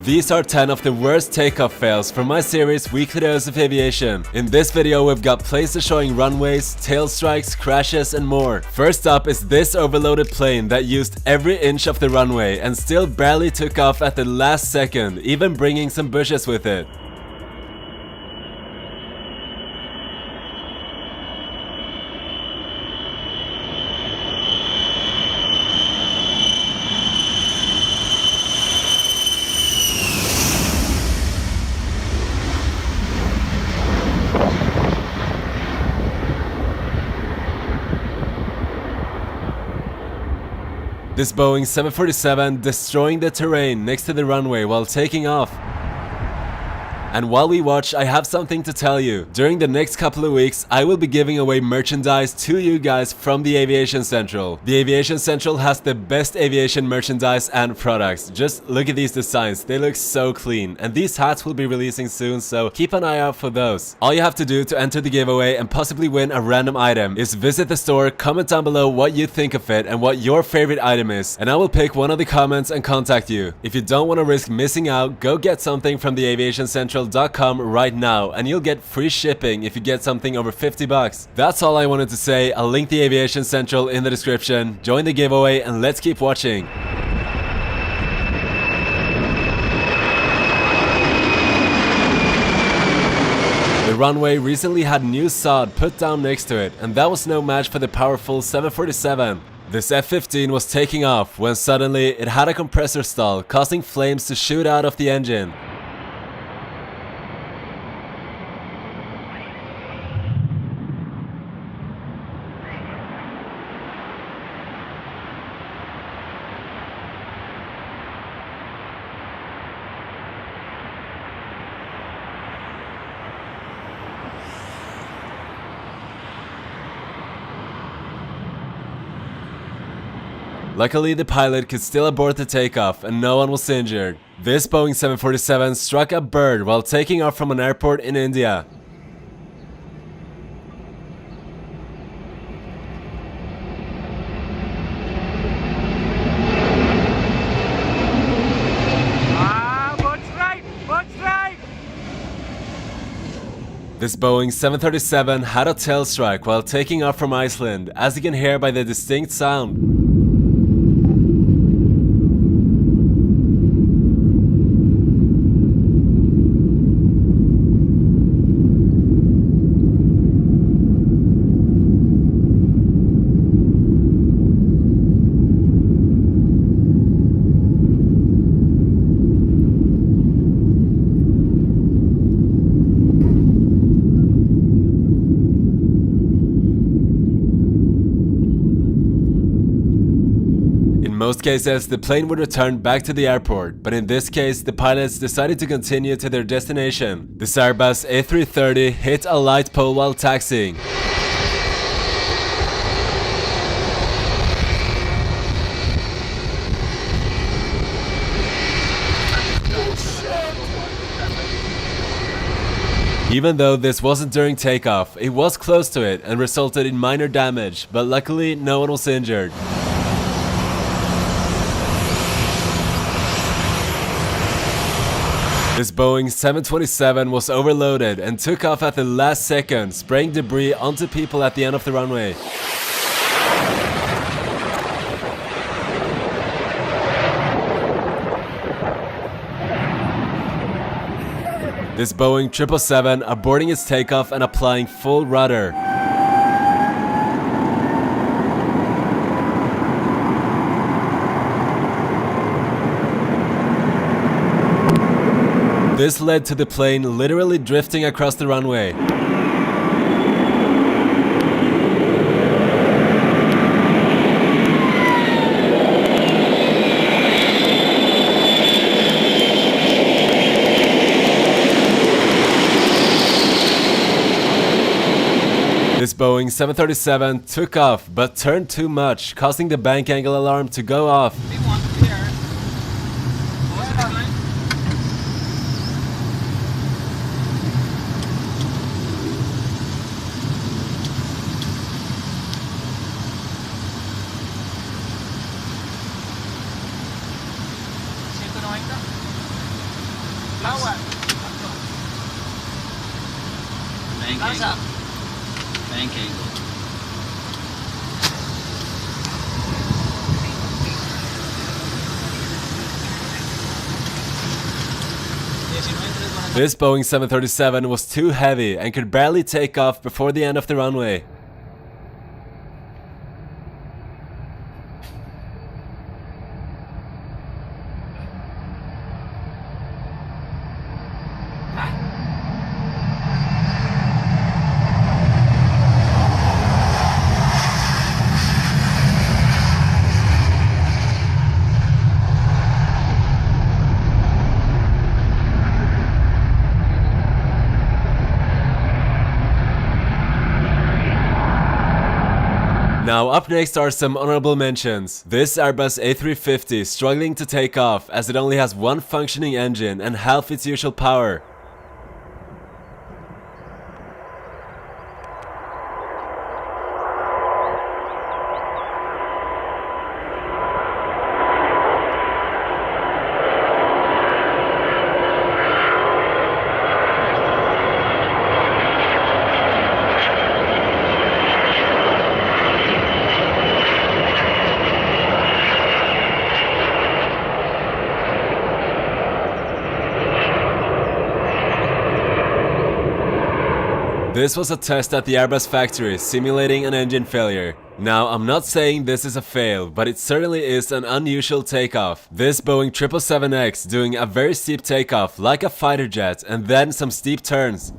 These are 10 of the worst takeoff fails from my series Weekly Dose of Aviation. In this video we've got places showing runways, tail strikes, crashes and more. First up is this overloaded plane that used every inch of the runway and still barely took off at the last second, even bringing some bushes with it. This Boeing 747 destroying the terrain next to the runway while taking off. And while we watch, I have something to tell you. During the next couple of weeks, I will be giving away merchandise to you guys from the Aviation Central. The Aviation Central has the best aviation merchandise and products. Just look at these designs, they look so clean. And these hats will be releasing soon, so keep an eye out for those. All you have to do to enter the giveaway and possibly win a random item is visit the store, comment down below what you think of it and what your favorite item is. And I will pick one of the comments and contact you. If you don't want to risk missing out, go get something from the aviationcentral.com right now and you'll get free shipping if you get something over 50 bucks. That's all I wanted to say. I'll link the Aviation Central in the description. Join the giveaway and let's keep watching. The runway recently had new sod put down next to it, and that was no match for the powerful 747. This F-15 was taking off when suddenly it had a compressor stall, causing flames to shoot out of the engine. Luckily, the pilot could still abort the takeoff and no one was injured. This Boeing 747 struck a bird while taking off from an airport in India. This Boeing 737 had a tail strike while taking off from Iceland, as you can hear by the distinct sound. In most cases, the plane would return back to the airport, but in this case, the pilots decided to continue to their destination. This Airbus A330 hit a light pole while taxiing. Even though this wasn't during takeoff, it was close to it and resulted in minor damage, but luckily no one was injured. This Boeing 727 was overloaded and took off at the last second, spraying debris onto people at the end of the runway. This Boeing 777 aborting its takeoff and applying full rudder. This led to the plane literally drifting across the runway. This Boeing 737 took off but turned too much, causing the bank angle alarm to go off. Bank angle. Bank angle. This Boeing 737 was too heavy and could barely take off before the end of the runway. Now up next are some honorable mentions. This Airbus A350 struggling to take off as it only has one functioning engine and half its usual power. This was a test at the Airbus factory, simulating an engine failure. Now, I'm not saying this is a fail, but it certainly is an unusual takeoff. This Boeing 777X doing a very steep takeoff, like a fighter jet, and then some steep turns.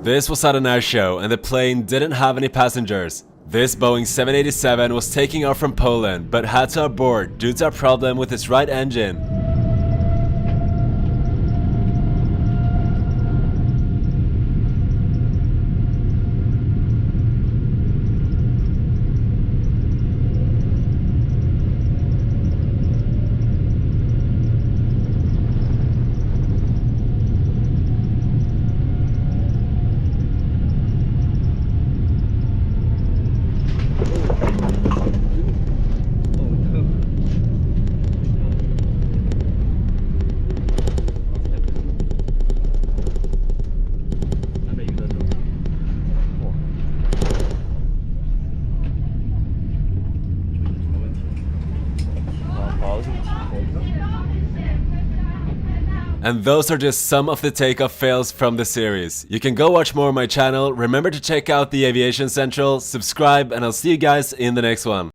This was at an air show and the plane didn't have any passengers. This Boeing 787 was taking off from Poland but had to abort due to a problem with its right engine. And those are just some of the takeoff fails from the series. You can go watch more on my channel, remember to check out the Aviation Central, subscribe, and I'll see you guys in the next one.